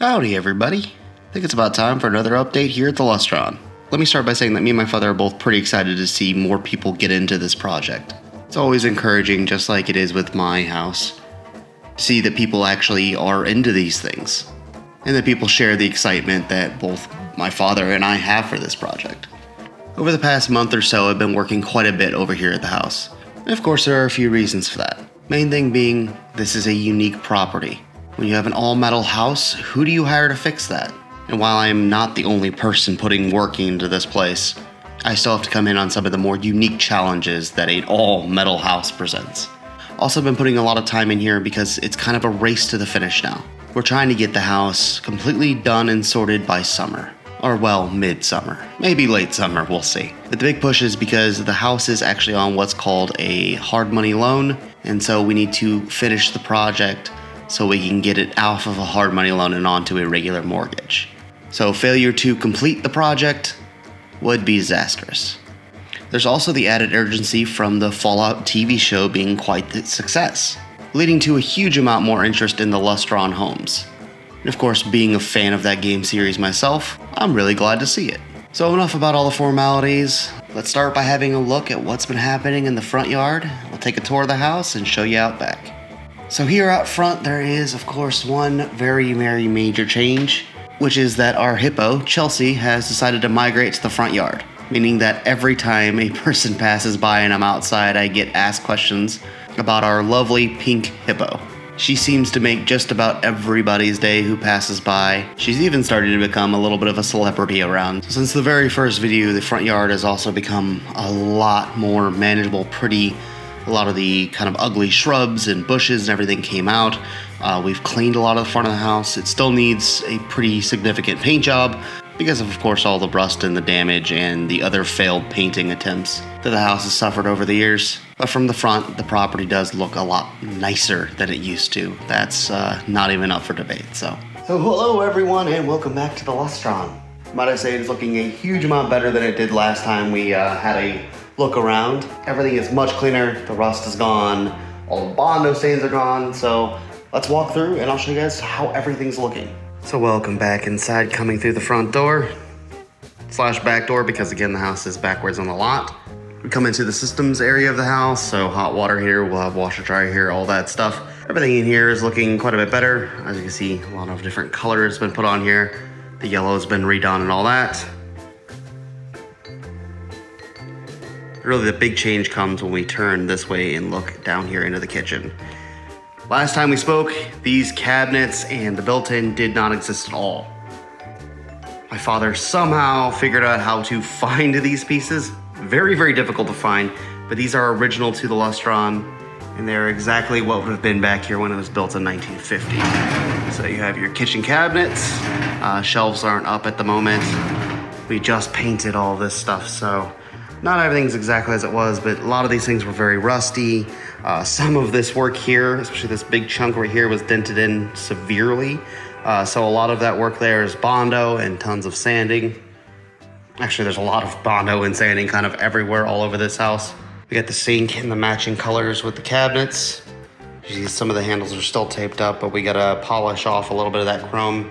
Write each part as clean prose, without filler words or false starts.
Howdy everybody. I think it's about time for another update here at the Lustron. Let me start by saying that me and my father are both pretty excited to see more people get into this project. It's always encouraging, just like it is with my house, to see that people actually are into these things, and that people share the excitement that both my father and I have for this project. Over the past month or so, I've been working quite a bit over here at the house. And of course, there are a few reasons for that. Main thing being, this is a unique property. When you have an all-metal house, who do you hire to fix that? And while I am not the only person putting work into this place, I still have to come in on some of the more unique challenges that an all-metal house presents. Also been putting a lot of time in here because it's kind of a race to the finish now. We're trying to get the house completely done and sorted by summer. Or well, mid-summer. Maybe late summer, we'll see. But the big push is because the house is actually on what's called a hard money loan, and so we need to finish the project so we can get it off of a hard money loan and onto a regular mortgage. So failure to complete the project would be disastrous. There's also the added urgency from the Fallout TV show being quite the success, leading to a huge amount more interest in the Lustron homes. And of course, being a fan of that game series myself, I'm really glad to see it. So enough about all the formalities. Let's start by having a look at what's been happening in the front yard. We'll take a tour of the house and show you out back. So here out front, there is, of course, one very major change, which is that our hippo, Chelsea, has decided to migrate to the front yard, meaning that every time a person passes by and I'm outside, I get asked questions about our lovely pink hippo. She seems to make just about everybody's day who passes by. She's even started to become a little bit of a celebrity around. So since the very first video, the front yard has also become a lot more manageable, pretty. A lot of the kind of ugly shrubs and bushes and everything came out. We've cleaned a lot of the front of the house. It still needs a pretty significant paint job because of course, all the rust and the damage and the other failed painting attempts that the house has suffered over the years. But from the front, the property does look a lot nicer than it used to. That's not even up for debate, so hello everyone and welcome back to the Lustron. Might I say it's looking a huge amount better than it did last time we had a look around. Everything is much cleaner, the rust is gone, all the Bondo stains are gone, so let's walk through and I'll show you guys how everything's looking. So welcome back inside, coming through the front door, / back door, because again the house is backwards on the lot. We come into the systems area of the house, so hot water here, we'll have washer dryer here, all that stuff. Everything in here is looking quite a bit better. As you can see, a lot of different colors been put on here. The yellow has been redone and all that. Really the big change comes when we turn this way and look down here into the kitchen. Last time we spoke, these cabinets and the built-in did not exist at all. My father somehow figured out how to find these pieces. Very difficult to find, but these are original to the Lustron, and they're exactly what would have been back here when it was built in 1950. So you have your kitchen cabinets. Shelves aren't up at the moment. We just painted all this stuff, so not everything's exactly as it was, but a lot of these things were very rusty. Some of this work here, especially this big chunk right here, was dented in severely. So a lot of that work there is Bondo and tons of sanding. Actually, there's a lot of Bondo and sanding kind of everywhere all over this house. We got the sink in the matching colors with the cabinets. You see some of the handles are still taped up, but we gotta polish off a little bit of that chrome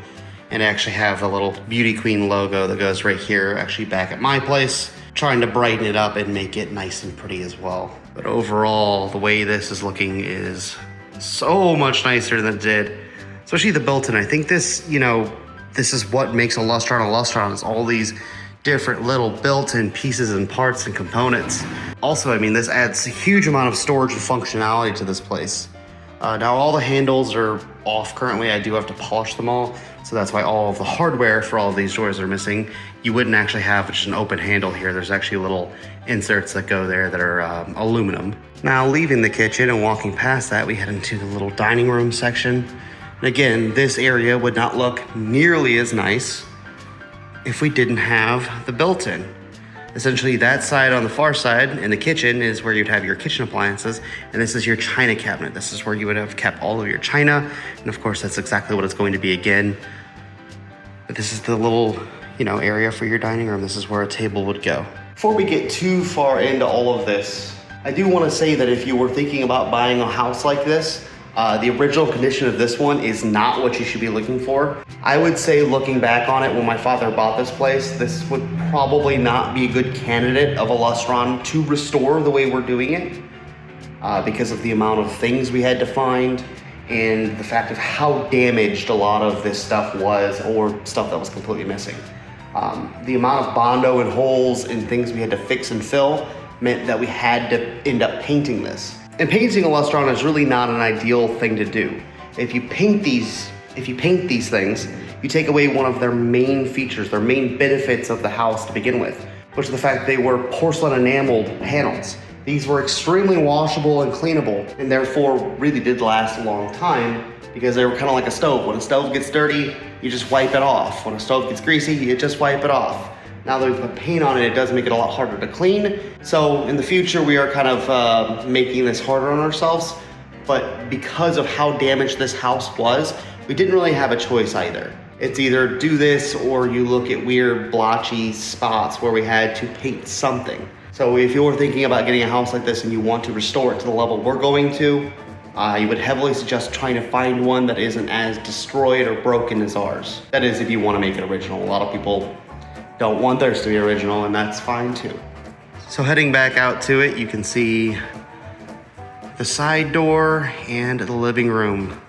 and actually have a little Beauty Queen logo that goes right here, actually back at my place. Trying to brighten it up and make it nice and pretty as well. But overall, the way this is looking is so much nicer than it did. Especially the built-in. I think this, this is what makes a Lustron is all these different little built-in pieces and parts and components. Also, this adds a huge amount of storage and functionality to this place. Now all the handles are off currently. I do have to polish them all. So that's why all of the hardware for all of these doors are missing. You wouldn't actually have just an open handle here. There's actually little inserts that go there that are aluminum. Now leaving the kitchen and walking past that, we head into the little dining room section. And again, this area would not look nearly as nice if we didn't have the built-in. Essentially that side on the far side in the kitchen is where you'd have your kitchen appliances, and this is your china cabinet. This is where you would have kept all of your china, and of course that's exactly what it's going to be again. But this is the little, area for your dining room. This is where a table would go. Before we get too far into all of this, I do want to say that if you were thinking about buying a house like this, The original condition of this one is not what you should be looking for. I would say, looking back on it, when my father bought this place, this would probably not be a good candidate of a Lustron to restore the way we're doing it, because of the amount of things we had to find and the fact of how damaged a lot of this stuff was, or stuff that was completely missing. The amount of Bondo and holes and things we had to fix and fill meant that we had to end up painting this. And painting a Lustron is really not an ideal thing to do. If you paint these things, you take away one of their main features, their main benefits of the house to begin with, which is the fact that they were porcelain enameled panels. These were extremely washable and cleanable, and therefore really did last a long time, because they were kind of like a stove. When a stove gets dirty, you just wipe it off. When a stove gets greasy, you just wipe it off. Now that we put paint on it, it does make it a lot harder to clean. So in the future, we are kind of making this harder on ourselves. But because of how damaged this house was, we didn't really have a choice either. It's either do this or you look at weird blotchy spots where we had to paint something. So if you're thinking about getting a house like this and you want to restore it to the level we're going to, I would heavily suggest trying to find one that isn't as destroyed or broken as ours. That is, if you want to make it original. A lot of people don't want theirs to be original, and that's fine too. So heading back out to it, you can see the side door and the living room,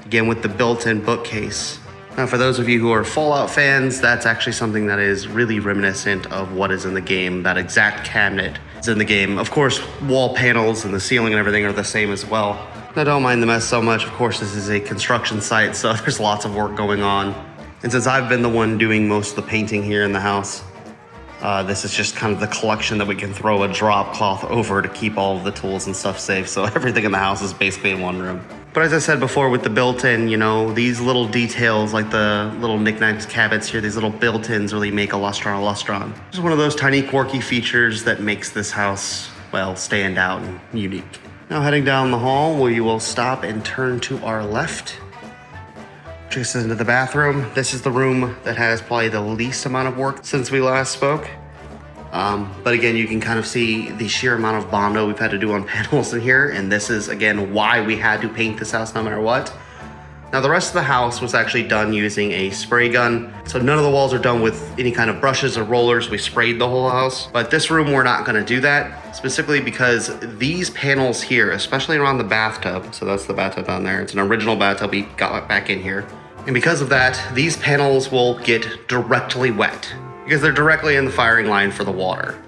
again with the built-in bookcase. Now for those of you who are Fallout fans, that's actually something that is really reminiscent of what is in the game. That exact cabinet is in the game. Of course, wall panels and the ceiling and everything are the same as well. Now don't mind the mess so much. Of course, this is a construction site, so there's lots of work going on. And since I've been the one doing most of the painting here in the house, this is just kind of the collection that we can throw a drop cloth over to keep all of the tools and stuff safe. So everything in the house is basically in one room. But as I said before, with the built-in, you know, these little details, like the little knickknacks cabinets here, these little built-ins really make a Lustron. Just one of those tiny quirky features that makes this house, well, stand out and unique. Now heading down the hall, we will stop and turn to our left. Takes us into the bathroom. This is the room that has probably the least amount of work since we last spoke. But again, you can kind of see the sheer amount of Bondo we've had to do on panels in here. And this is, again, why we had to paint this house no matter what. Now, the rest of the house was actually done using a spray gun. So none of the walls are done with any kind of brushes or rollers. We sprayed the whole house. But this room, we're not gonna do that, specifically because these panels here, especially around the bathtub, so that's the bathtub down there. It's an original bathtub we got back in here. And because of that, these panels will get directly wet because they're directly in the firing line for the water.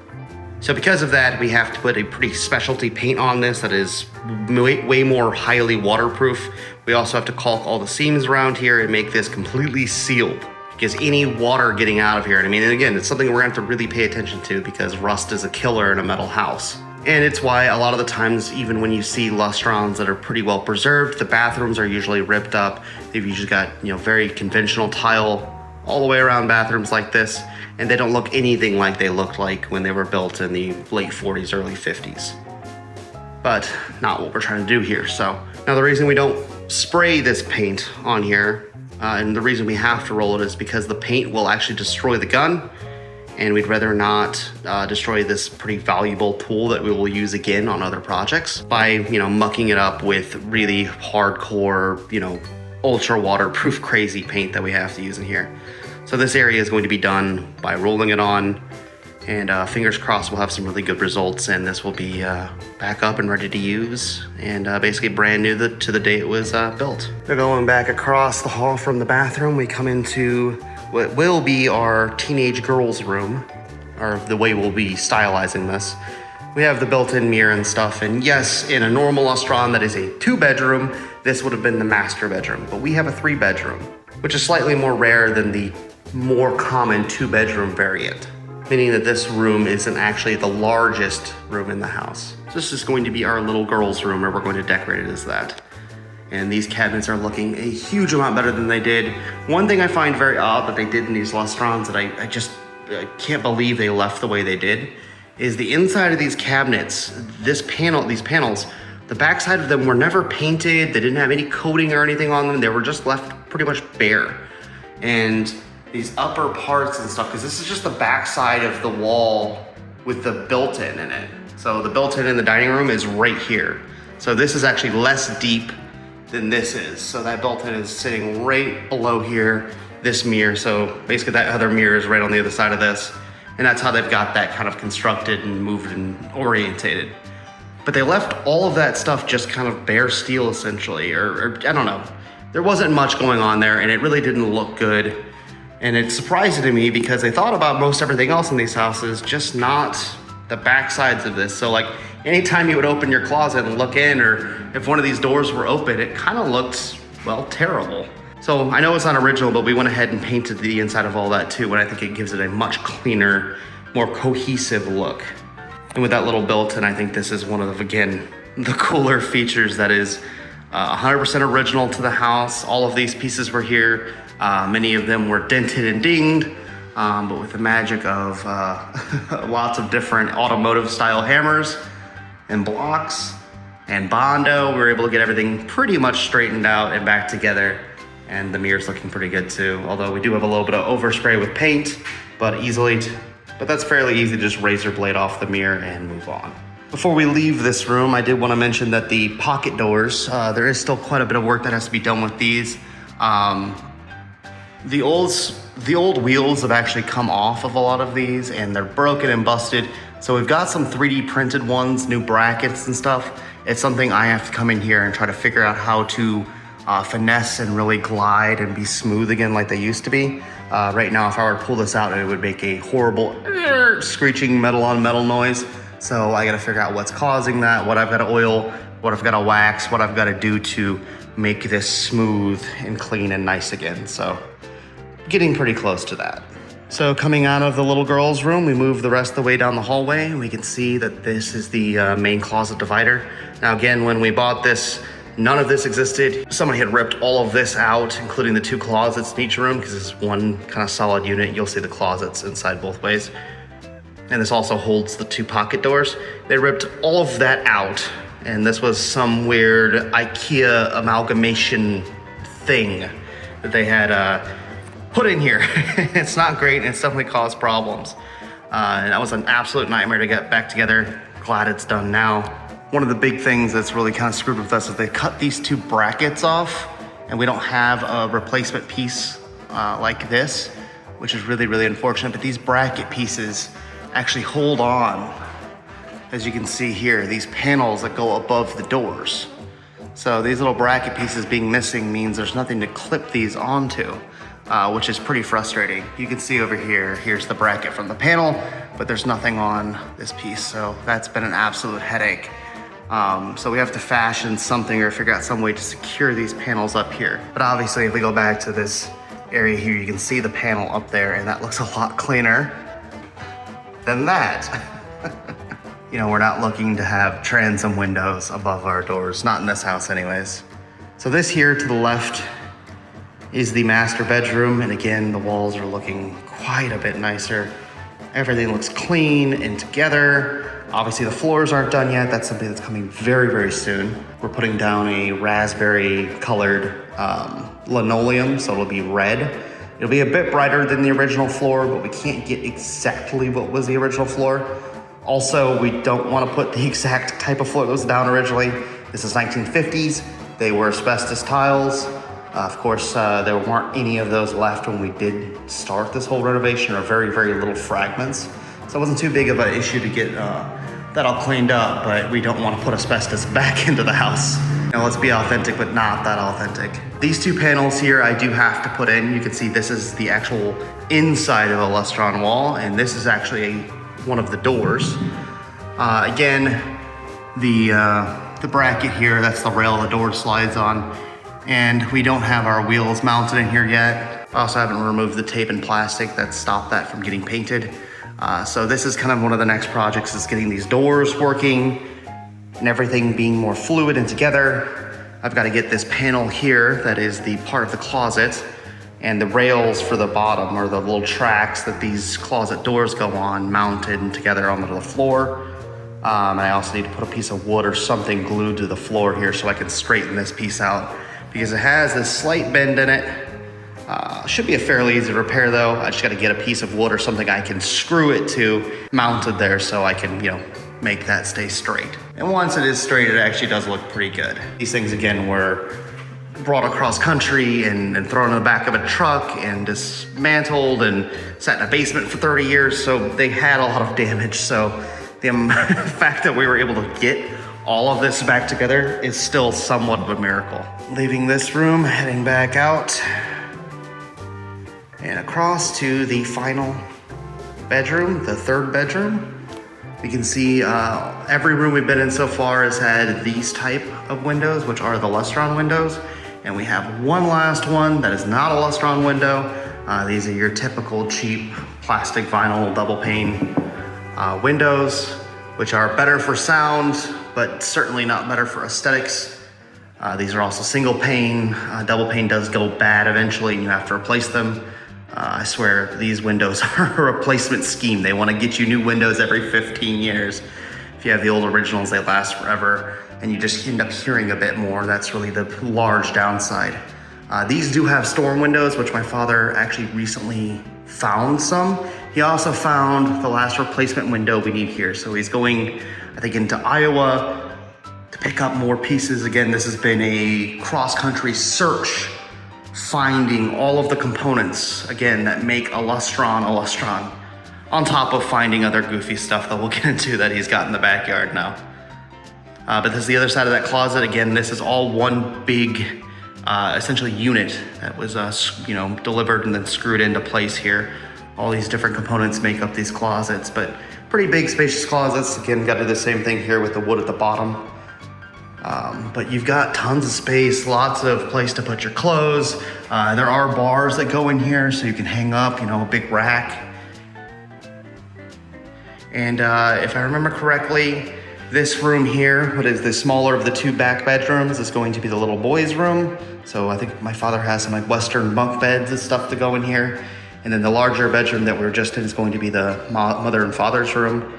So because of that, we have to put a pretty specialty paint on this that is way more highly waterproof. We also have to caulk all the seams around here and make this completely sealed because any water getting out of here, and again, it's something we're gonna have to really pay attention to because rust is a killer in a metal house. And it's why a lot of the times, even when you see Lustrons that are pretty well preserved, the bathrooms are usually ripped up. They've usually got, very conventional tile all the way around bathrooms like this, and they don't look anything like they looked like when they were built in the late 40s, early 50s. But not what we're trying to do here. So now the reason we don't spray this paint on here, and the reason we have to roll it is because the paint will actually destroy the gun. And we'd rather not destroy this pretty valuable tool that we will use again on other projects by, mucking it up with really hardcore, ultra waterproof crazy paint that we have to use in here. So this area is going to be done by rolling it on, and fingers crossed we'll have some really good results, and this will be back up and ready to use, and basically brand new to the day it was built. We're going back across the hall from the bathroom. We come into what will be our teenage girls' room, or the way we'll be stylizing this. We have the built-in mirror and stuff, and yes, in a normal Lustron that is a 2-bedroom, this would have been the master bedroom, but we have a 3-bedroom, which is slightly more rare than the more common 2-bedroom variant, meaning that this room isn't actually the largest room in the house. So this is going to be our little girls' room, or we're going to decorate it as that. And these cabinets are looking a huge amount better than they did. One thing I find very odd that they did in these Lustrons that I can't believe they left the way they did is the inside of these cabinets, these panels, the backside of them were never painted. They didn't have any coating or anything on them. They were just left pretty much bare. And these upper parts and stuff, because this is just the backside of the wall with the built-in in it. So the built-in in the dining room is right here. So this is actually less deep than this is. So that built-in is sitting right below here, this mirror. So basically that other mirror is right on the other side of this. And that's how they've got that kind of constructed and moved and orientated. But they left all of that stuff just kind of bare steel essentially, or I don't know. There wasn't much going on there and it really didn't look good. And it's surprising to me because they thought about most everything else in these houses, just not the back sides of this. So like anytime you would open your closet and look in, or if one of these doors were open, it kind of looked, well, terrible. So I know it's not original, but we went ahead and painted the inside of all that too, and I think it gives it a much cleaner, more cohesive look. And with that little built-in, I think this is one of, again, the cooler features that is 100% original to the house. All of these pieces were here. Many of them were dented and dinged, but with the magic of lots of different automotive style hammers and blocks and Bondo, we were able to get everything pretty much straightened out and back together. And the mirror's looking pretty good too. Although we do have a little bit of overspray with paint, but that's fairly easy to just razor blade off the mirror and move on. Before we leave this room, I did want to mention that the pocket doors, there is still quite a bit of work that has to be done with these. The old wheels have actually come off of a lot of these and they're broken and busted. So we've got some 3D printed ones, new brackets and stuff. It's something I have to come in here and try to figure out how to finesse and really glide and be smooth again like they used to be. Right now, if I were to pull this out, it would make a horrible screeching metal on metal noise. So I gotta figure out what's causing that, what I've gotta oil, what I've gotta wax, what I've gotta do to make this smooth and clean and nice again. So getting pretty close to that. So coming out of the little girl's room, we move the rest of the way down the hallway and we can see that this is the main closet divider. Now again, when we bought this, none of this existed. Somebody had ripped all of this out, including the 2 closets in each room, because it's one kind of solid unit. You'll see the closets inside both ways. And this also holds the 2 pocket doors. They ripped all of that out, and this was some weird IKEA amalgamation thing that they had put in here. It's not great, and it's definitely caused problems. And that was an absolute nightmare to get back together. Glad it's done now. One of the big things that's really kind of screwed with us is they cut these 2 brackets off and we don't have a replacement piece like this, which is really, really unfortunate. But these bracket pieces actually hold on, as you can see here, these panels that go above the doors. So these little bracket pieces being missing means there's nothing to clip these onto, which is pretty frustrating. You can see over here, here's the bracket from the panel, but there's nothing on this piece. So that's been an absolute headache. So we have to fashion something or figure out some way to secure these panels up here. But obviously if we go back to this area here, you can see the panel up there and that looks a lot cleaner than that. You know, we're not looking to have transom windows above our doors, not in this house anyways. So this here to the left is the master bedroom. And again, the walls are looking quite a bit nicer. Everything looks clean and together. Obviously the floors aren't done yet. That's something that's coming very, very soon. We're putting down a raspberry colored linoleum, so it'll be red. It'll be a bit brighter than the original floor, but we can't get exactly what was the original floor. Also, we don't want to put the exact type of floor that was down originally. This is 1950s. They were asbestos tiles. Of course, there weren't any of those left when we did start this whole renovation, or very, very little fragments. So it wasn't too big of an issue to get that all cleaned up, but we don't want to put asbestos back into the house. Now let's be authentic, but not that authentic. These 2 panels here I do have to put in. You can see this is the actual inside of a Lustron wall, and this is actually one of the doors. Again, the bracket here, that's the rail the door slides on, and we don't have our wheels mounted in here yet. I also haven't removed the tape and plastic that stopped that from getting painted. So this is kind of one of the next projects, is getting these doors working and everything being more fluid and together. I've got to get this panel here that is the part of the closet, and the rails for the bottom, or the little tracks that these closet doors go on, mounted and together onto the floor. And I also need to put a piece of wood or something glued to the floor here so I can straighten this piece out, because it has this slight bend in it. Should be a fairly easy repair though. I just got to get a piece of wood or something I can screw it to, mounted there, so I can, make that stay straight. And once it is straight, it actually does look pretty good. These things again were brought across country and thrown in the back of a truck and dismantled and sat in a basement for 30 years. So they had a lot of damage. So the fact that we were able to get all of this back together is still somewhat of a miracle. Leaving this room, heading back out and across to the final bedroom, the third bedroom. You can see every room we've been in so far has had these type of windows, which are the Lustron windows. And we have one last one that is not a Lustron window. These are your typical cheap plastic vinyl double pane windows, which are better for sound, but certainly not better for aesthetics. These are also single pane. Double pane does go bad eventually and you have to replace them. I swear these windows are a replacement scheme. They want to get you new windows every 15 years. If you have the old originals, they last forever and you just end up hearing a bit more. That's really the large downside. These do have storm windows, which my father actually recently found some. He also found the last replacement window we need here. So he's going, I think, into Iowa to pick up more pieces. Again, this has been a cross-country search, finding all of the components, again, that make a Lustron, on top of finding other goofy stuff that we'll get into that he's got in the backyard now. But this is the other side of that closet. Again, this is all one big, essentially unit that was, delivered and then screwed into place here. All these different components make up these closets, but pretty big, spacious closets. Again, got to do the same thing here with the wood at the bottom. But you've got tons of space, lots of place to put your clothes. There are bars that go in here so you can hang up, a big rack. And if I remember correctly, this room here, what is the smaller of the two back bedrooms, is going to be the little boys' room. So I think my father has some like Western bunk beds and stuff to go in here. And then the larger bedroom that we're just in is going to be the mother and father's room.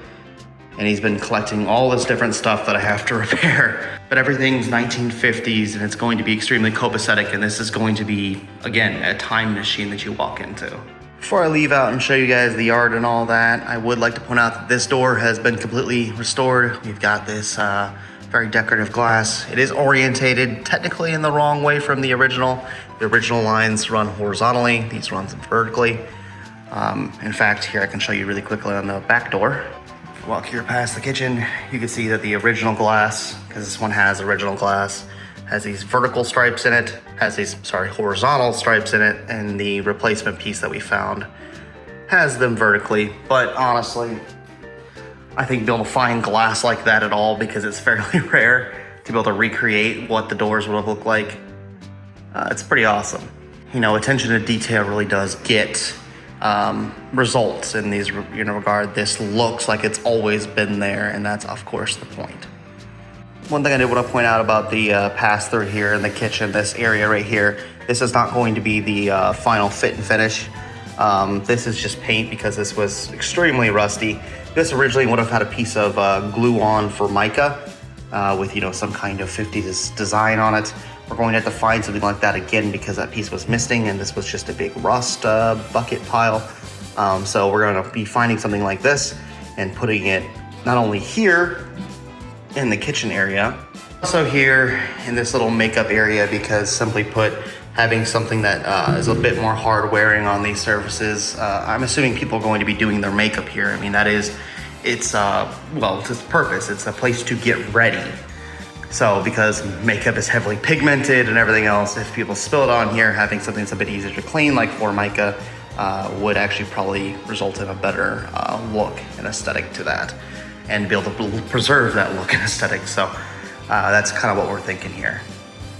And he's been collecting all this different stuff that I have to repair. But everything's 1950s and it's going to be extremely copacetic. And this is going to be, again, a time machine that you walk into. Before I leave out and show you guys the yard and all that, I would like to point out that this door has been completely restored. We've got this very decorative glass. It is orientated technically in the wrong way from the original. The original lines run horizontally, these run vertically. In fact, here I can show you really quickly on the back door. If you walk here past the kitchen, you can see that the original glass, because this one has original glass, has these vertical stripes in it, has these, horizontal stripes in it, and the replacement piece that we found has them vertically. But honestly, I think being able to find glass like that at all, because it's fairly rare to be able to recreate what the doors would have looked like, it's pretty awesome. Attention to detail really does get results in these regard. This looks like it's always been there, and that's of course the point. One thing I did want to point out about the pass through here in the kitchen, this area right here, this is not going to be the final fit and finish. This is just paint because this was extremely rusty. This originally would have had a piece of glue on for mica with some kind of 50s design on it. We're going to have to find something like that again because that piece was missing and this was just a big rust bucket pile. So we're going to be finding something like this and putting it not only here in the kitchen area, also here in this little makeup area, because simply put, having something that is a bit more hard wearing on these surfaces, I'm assuming people are going to be doing their makeup here. I mean, it's its purpose. It's a place to get ready. So because makeup is heavily pigmented and everything else, if people spill it on here, having something that's a bit easier to clean like Formica would actually probably result in a better look and aesthetic to that, and be able to preserve that look and aesthetic. So that's kind of what we're thinking here.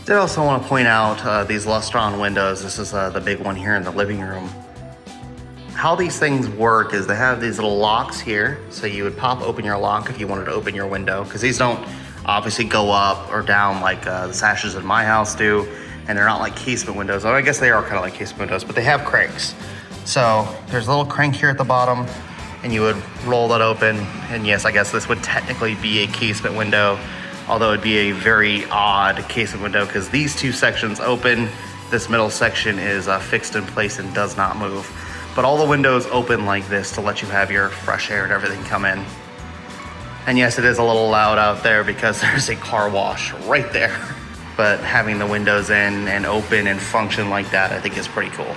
I also want to point out these Lustron windows. This is the big one here in the living room. How these things work is they have these little locks here. So you would pop open your lock if you wanted to open your window, because these don't obviously go up or down like the sashes in my house do. And they're not like casement windows. I guess they are kind of like casement windows, but they have cranks. So there's a little crank here at the bottom, and you would roll that open. And yes, I guess this would technically be a casement window, although it'd be a very odd casement window because these two sections open. This middle section is fixed in place and does not move. But all the windows open like this to let you have your fresh air and everything come in. And yes, it is a little loud out there because there's a car wash right there. but having the windows in and open and function like that, I think is pretty cool.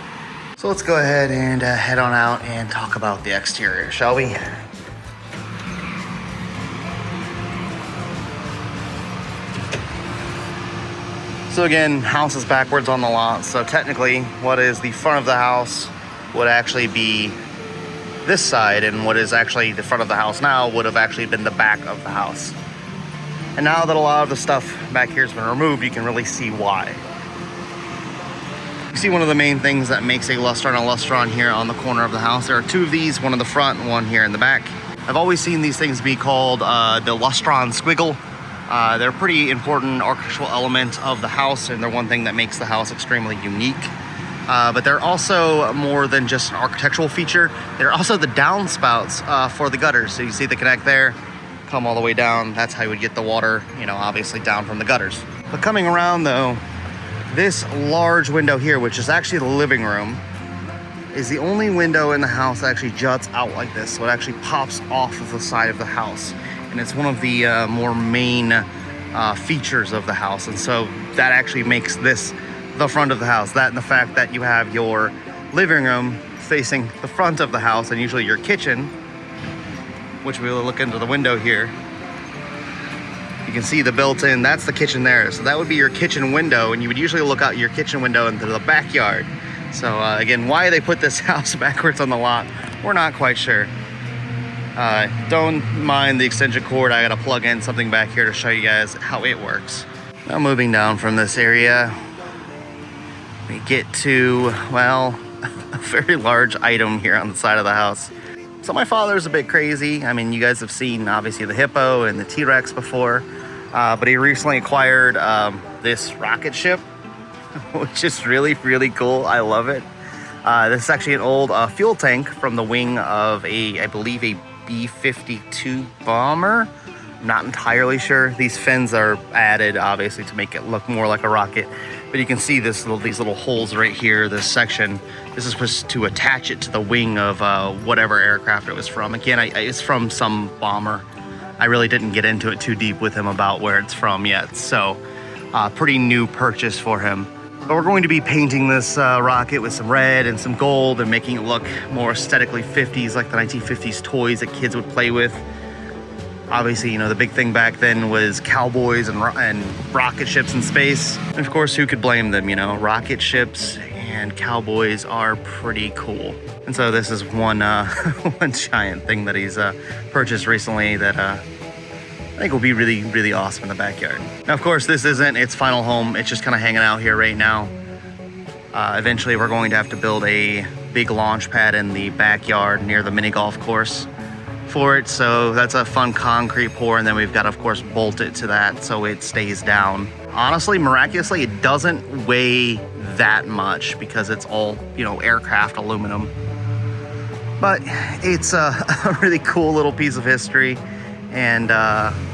So let's go ahead and head on out and talk about the exterior, shall we? So again, house is backwards on the lot, so technically what is the front of the house would actually be this side, and what is actually the front of the house now would have actually been the back of the house. And now that a lot of the stuff back here has been removed, you can really see why. You see one of the main things that makes a Lustron here on the corner of the house. There are two of these, one in the front and one here in the back. I've always seen these things be called the Lustron squiggle. They're a pretty important architectural element of the house, and they're one thing that makes the house extremely unique. But they're also more than just an architectural feature. They're also the downspouts for the gutters. So you see the connect there, come all the way down. That's how you would get the water, you know, obviously down from the gutters. But coming around though, this large window here, which is actually the living room, is the only window in the house that actually juts out like this. So it actually pops off of the side of the house. And it's one of the more main features of the house. And so that actually makes this the front of the house. That and the fact that you have your living room facing the front of the house, and usually your kitchen, which we will look into the window here. You can see the built-in, that's the kitchen there. So that would be your kitchen window, and you would usually look out your kitchen window into the backyard. So again, why they put this house backwards on the lot, we're not quite sure. Don't mind the extension cord. I gotta plug in something back here to show you guys how it works. Now moving down from this area, we get to, well, a very large item here on the side of the house. So my father's a bit crazy. I mean, you guys have seen obviously the hippo and the T-Rex before, but he recently acquired this rocket ship, which is really, really cool. I love it. This is actually an old fuel tank from the wing of I believe a B-52 bomber. I'm not entirely sure. These fins are added obviously to make it look more like a rocket, but you can see these little holes right here, this section. This is supposed to attach it to the wing of whatever aircraft it was from. Again, it's from some bomber. I really didn't get into it too deep with him about where it's from yet, so pretty new purchase for him. But we're going to be painting this rocket with some red and some gold and making it look more aesthetically 50s, like the 1950s toys that kids would play with. Obviously, you know, the big thing back then was cowboys and rocket ships in space. And of course, who could blame them? You know, rocket ships and cowboys are pretty cool. And so this is one one giant thing that he's purchased recently that I think will be really, really awesome in the backyard. Now, of course, this isn't its final home. It's just kind of hanging out here right now. Eventually, we're going to have to build a big launch pad in the backyard near the mini golf course for it. So that's a fun concrete pour, and then we've got to, of course, bolt it to that so it stays down. Honestly, miraculously, it doesn't weigh that much because it's all, you know, aircraft aluminum. But it's a really cool little piece of history, and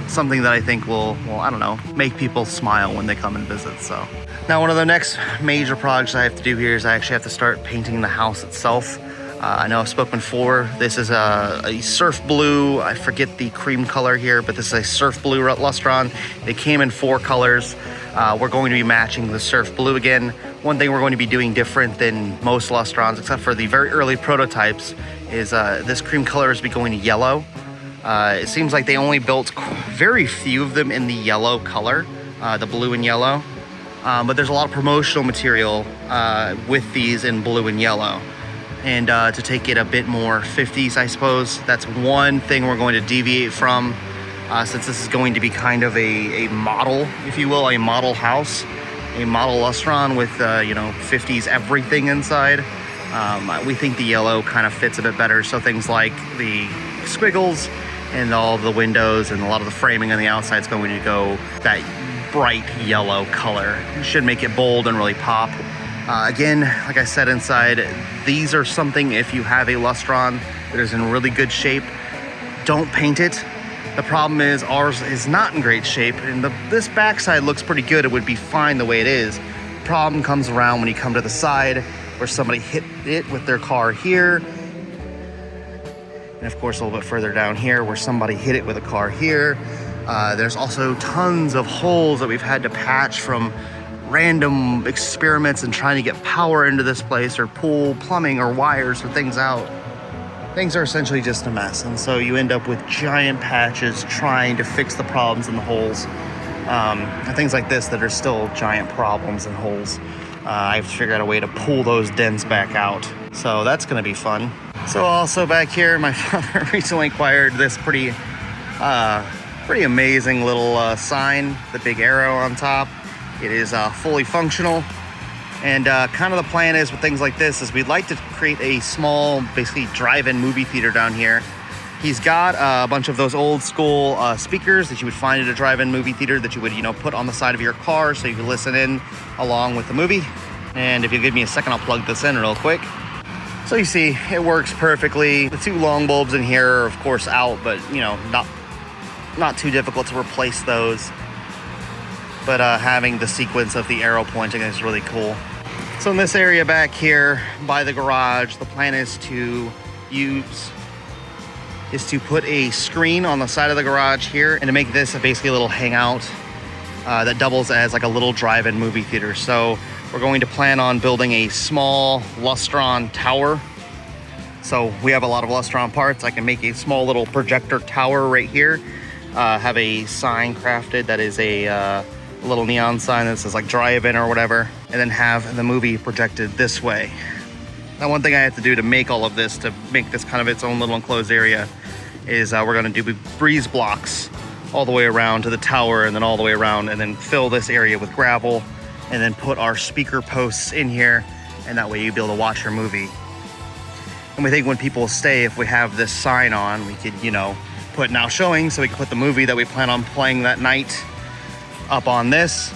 something that I think will, I don't know, make people smile when they come and visit. So now one of the next major projects I have to do here is I actually have to start painting the house itself. I know I've spoken before. This is a surf blue. I forget the cream color here, but this is a surf blue Lustron. They came in 4 colors. We're going to be matching the surf blue again. One thing we're going to be doing different than most Lustrons, except for the very early prototypes, is this cream color is going to yellow. It seems like they only built very few of them in the yellow color, the blue and yellow. But there's a lot of promotional material with these in blue and yellow. And to take it a bit more 50s, I suppose. That's one thing we're going to deviate from, since this is going to be kind of a model, if you will, a model house, a model Lustron with, you know, 50s everything inside. We think the yellow kind of fits a bit better. So things like the squiggles and all the windows and a lot of the framing on the outside is going to go that bright yellow color. It should make it bold and really pop. Again, like I said inside, these are something, if you have a Lustron that is in really good shape, don't paint it. The problem is ours is not in great shape, and this backside looks pretty good. It would be fine the way it is. Problem comes around when you come to the side where somebody hit it with their car here. And of course, a little bit further down here where somebody hit it with a car here. There's also tons of holes that we've had to patch from random experiments and trying to get power into this place or pull plumbing or wires or things out. Things are essentially just a mess, and so you end up with giant patches trying to fix the problems in the holes. And things like this that are still giant problems and holes. I have to figure out a way to pull those dents back out. So that's gonna be fun. So also back here, my father recently acquired this pretty amazing little sign, the big arrow on top. It is fully functional. And kind of the plan is with things like this is we'd like to create a small, basically drive-in movie theater down here. He's got a bunch of those old school speakers that you would find at a drive-in movie theater that you would, put on the side of your car so you can listen in along with the movie. And if you give me a second, I'll plug this in real quick. So you see, it works perfectly. The 2 long bulbs in here are of course out, but not too difficult to replace those. But having the sequence of the arrow pointing is really cool. So in this area back here by the garage, the plan is to put a screen on the side of the garage here and to make this basically a little hangout that doubles as like a little drive-in movie theater. So we're going to plan on building a small Lustron tower. So we have a lot of Lustron parts. I can make a small little projector tower right here. Have a sign crafted that is a little neon sign that says like drive-in or whatever, and then have the movie projected this way. Now, one thing I have to do to make all of this, to make this kind of its own little enclosed area, is we're gonna do breeze blocks all the way around to the tower and then all the way around, and then fill this area with gravel, and then put our speaker posts in here, and that way you'll be able to watch your movie. And we think when people stay, if we have this sign on, we could, put now showing, so we can put the movie that we plan on playing that night up on this.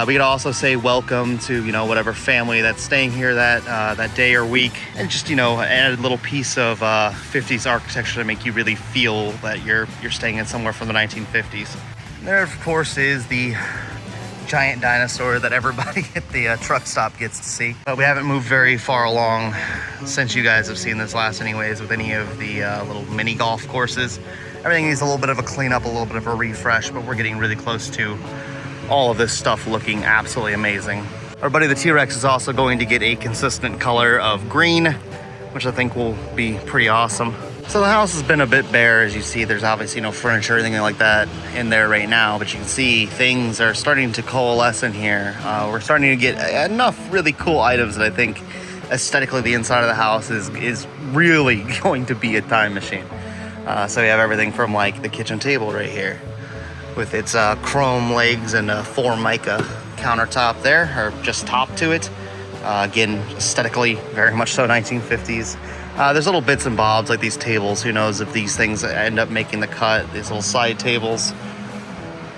We could also say welcome to whatever family that's staying here that day or week, and just add a little piece of 50s architecture to make you really feel that you're staying in somewhere from the 1950s. There of course is the giant dinosaur that everybody at the truck stop gets to see, but we haven't moved very far along since you guys have seen this last anyways with any of the little mini golf courses. Everything needs a little bit of a cleanup, a little bit of a refresh, but we're getting really close to all of this stuff looking absolutely amazing. Our buddy the T-Rex is also going to get a consistent color of green, which I think will be pretty awesome. So the house has been a bit bare. As you see, there's obviously no furniture or anything like that in there right now, but you can see things are starting to coalesce in here. We're starting to get enough really cool items that I think aesthetically the inside of the house is really going to be a time machine. So we have everything from like the kitchen table right here with its chrome legs and a Formica countertop there, or just top to it. Again, aesthetically, very much so 1950s. There's little bits and bobs like these tables. Who knows if these things end up making the cut. These little side tables.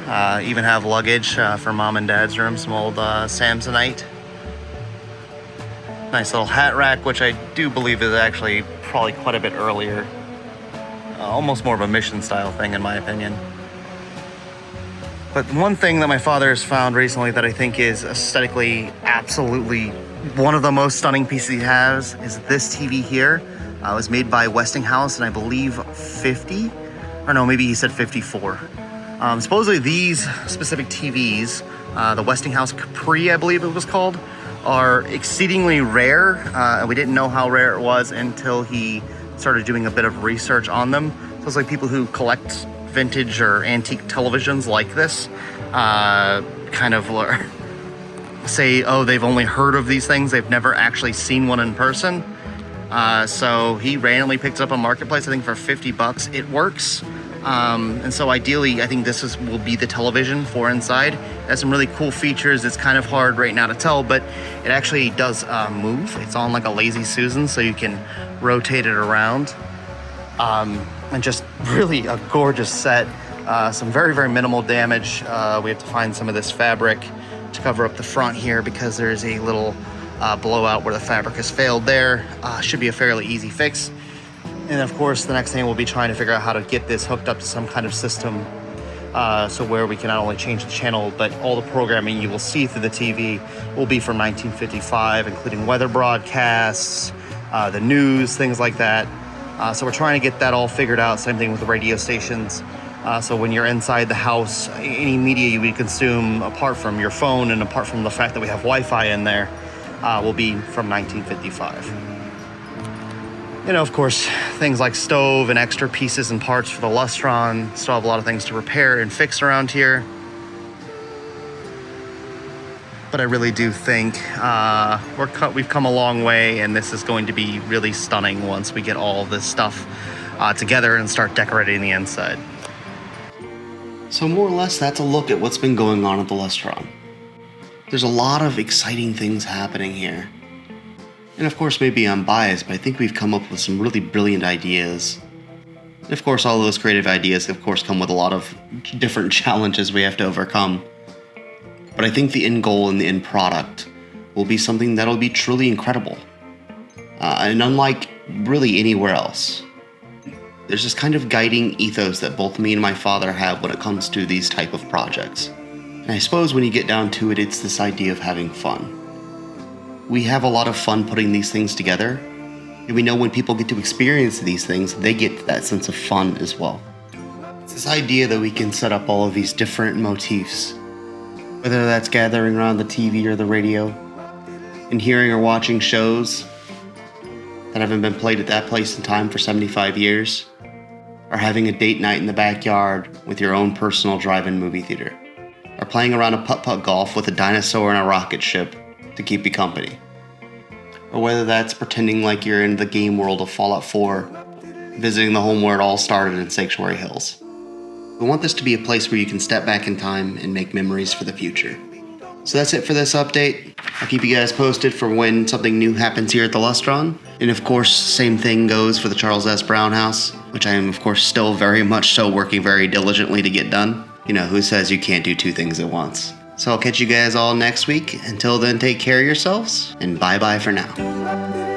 Even have luggage for mom and dad's room, some old Samsonite. Nice little hat rack, which I do believe is actually probably quite a bit earlier. Almost more of a mission style thing in my opinion. But one thing that my father has found recently that I think is aesthetically absolutely one of the most stunning pieces he has is this TV here. It was made by Westinghouse in I believe 50, or no, maybe he said 54. Supposedly these specific TVs, the Westinghouse Capri I believe it was called, are exceedingly rare. And we didn't know how rare it was until he started doing a bit of research on them. So it's like people who collect vintage or antique televisions like this kind of say, oh, they've only heard of these things, they've never actually seen one in person. So he randomly picked up a marketplace, I think for $50. It works. And so ideally, I think this will be the television for inside. It has some really cool features. It's kind of hard right now to tell, but it actually does move. It's on like a Lazy Susan, so you can rotate it around. And just really a gorgeous set. Some very, very minimal damage. We have to find some of this fabric to cover up the front here because there's a little blowout where the fabric has failed there. Should be a fairly easy fix. And of course, the next thing we'll be trying to figure out how to get this hooked up to some kind of system so where we can not only change the channel, but all the programming you will see through the TV will be from 1955, including weather broadcasts, the news, things like that. So we're trying to get that all figured out. Same thing with the radio stations. So when you're inside the house, any media you would consume apart from your phone and apart from the fact that we have Wi-Fi in there will be from 1955. Of course, things like stove and extra pieces and parts for the Lustron. Still have a lot of things to repair and fix around here. But I really do think we've come a long way, and this is going to be really stunning once we get all this stuff together and start decorating the inside. So more or less, that's a look at what's been going on at the Lustron. There's a lot of exciting things happening here. And of course, maybe I'm biased, but I think we've come up with some really brilliant ideas. And of course, all of those creative ideas, of course, come with a lot of different challenges we have to overcome. But I think the end goal and the end product will be something that'll be truly incredible. And unlike really anywhere else. There's this kind of guiding ethos that both me and my father have when it comes to these type of projects. And I suppose when you get down to it, it's this idea of having fun. We have a lot of fun putting these things together, and we know when people get to experience these things, they get that sense of fun as well. It's this idea that we can set up all of these different motifs, whether that's gathering around the TV or the radio, and hearing or watching shows that haven't been played at that place in time for 75 years, or having a date night in the backyard with your own personal drive-in movie theater, or playing around a putt-putt golf with a dinosaur and a rocket ship to keep you company, or whether that's pretending like you're in the game world of Fallout 4, visiting the home where it all started in Sanctuary Hills. We want this to be a place where you can step back in time and make memories for the future. So that's it for this update. I'll keep you guys posted for when something new happens here at the Lustron. And of course, same thing goes for the Charles S. Brown House, which I am of course still very much so working very diligently to get done. Who says you can't do two things at once? So I'll catch you guys all next week. Until then, take care of yourselves, and bye-bye for now.